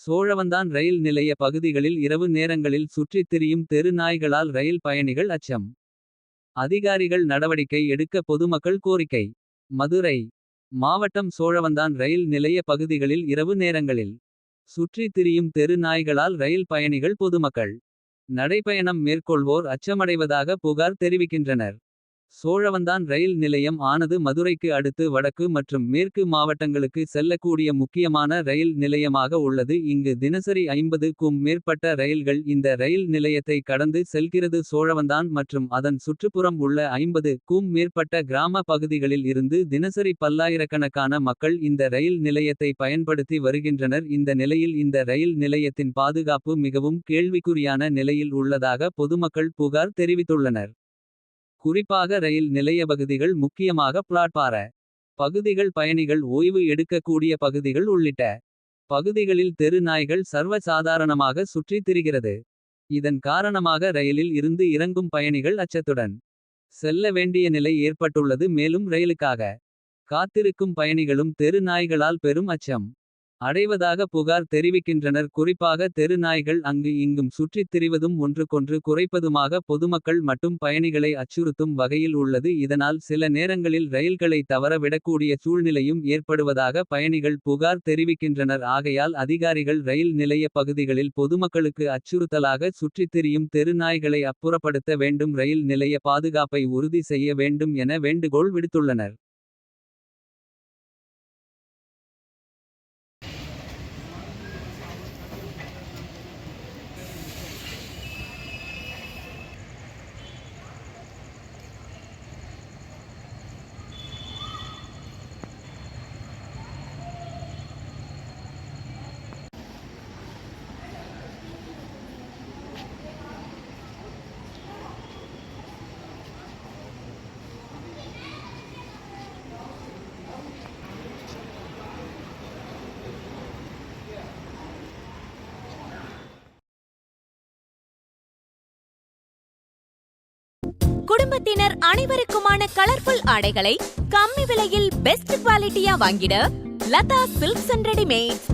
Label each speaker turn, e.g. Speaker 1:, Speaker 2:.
Speaker 1: சோழவந்தான் ரயில் நிலைய பகுதிகளில் இரவு நேரங்களில் சுற்றித் திரியும் தெரு நாய்களால் ரயில் பயணிகள் அச்சம். அதிகாரிகள் நடவடிக்கை எடுக்க பொதுமக்கள் கோரிக்கை. மதுரை மாவட்டம் சோழவந்தான் ரயில் நிலைய பகுதிகளில் இரவு நேரங்களில் சுற்றித் திரியும் தெரு நாய்களால் ரயில் பயணிகள் பொதுமக்கள் நடைபயணம் மேற்கொள்வோர் அச்சமடைவதாக புகார் தெரிவிக்கின்றனர். சோழவந்தான் ரயில் நிலையம் ஆனது மதுரைக்கு அடுத்து வடக்கு மற்றும் மேற்கு மாவட்டங்களுக்கு செல்லக்கூடிய முக்கியமான ரயில் நிலையமாக உள்ளது. இங்கு தினசரி 50க்கும் மேற்பட்ட ரயில்கள் இந்த ரயில் நிலையத்தை கடந்து செல்கிறது. சோழவந்தான் மற்றும் அதன் சுற்றுப்புறம் உள்ள 50க்கும் மேற்பட்ட கிராம பகுதிகளில் இருந்து தினசரி பல்லாயிரக்கணக்கான மக்கள் இந்த ரயில் நிலையத்தை பயன்படுத்தி வருகின்றனர். இந்த நிலையில் இந்த ரயில் நிலையத்தின் பாதுகாப்பு மிகவும் கேள்விக்குறியான நிலையில் உள்ளதாக பொதுமக்கள் புகார் தெரிவித்துள்ளனர். குறிப்பாக ரயில் நிலையப்பகுதிகள் முக்கியமாக பிளாட்பார பகுதிகள் பயணிகள் ஓய்வு எடுக்கக்கூடிய பகுதிகள் உள்ளிட்ட பகுதிகளில் தெரு நாய்கள் சர்வ சாதாரணமாக சுற்றித் திரிகிறது. இதன் காரணமாக ரயிலில் இருந்து இறங்கும் பயணிகள் அச்சத்துடன் செல்ல வேண்டிய நிலை ஏற்பட்டுள்ளது. மேலும் ரயிலுக்காக காத்திருக்கும் பயணிகளும் தெரு நாய்களால் பெரும் அச்சம் அடைவதாக புகார் தெரிவிக்கின்றனர். குறிப்பாக தெரு நாய்கள் அங்கு இங்கும் சுற்றித் திரிவதும் ஒன்றுக்கொன்று குறைப்பதுமாக பொதுமக்கள் மற்றும் பயணிகளை அச்சுறுத்தும் வகையில் உள்ளது. இதனால் சில நேரங்களில் ரயில்களை தவற விடக்கூடிய சூழ்நிலையும் ஏற்படுவதாக பயணிகள் புகார் தெரிவிக்கின்றனர். ஆகையால் அதிகாரிகள் ரயில் நிலைய பகுதிகளில் பொதுமக்களுக்கு அச்சுறுத்தலாக சுற்றித் திரியும் தெரு நாய்களை அப்புறப்படுத்த வேண்டும். ரயில் நிலைய பாதுகாப்பை உறுதி செய்ய வேண்டும் என வேண்டுகோள் விடுத்துள்ளனர்.
Speaker 2: குடும்பத்தினர் அனைவருக்குமான கலர்ஃபுல் ஆடைகளை கம்மி விலையில் பெஸ்ட் குவாலிட்டியா வாங்கிட லதா சில்க்ஸ் அண்ட் ரெடிமேட்ஸ்.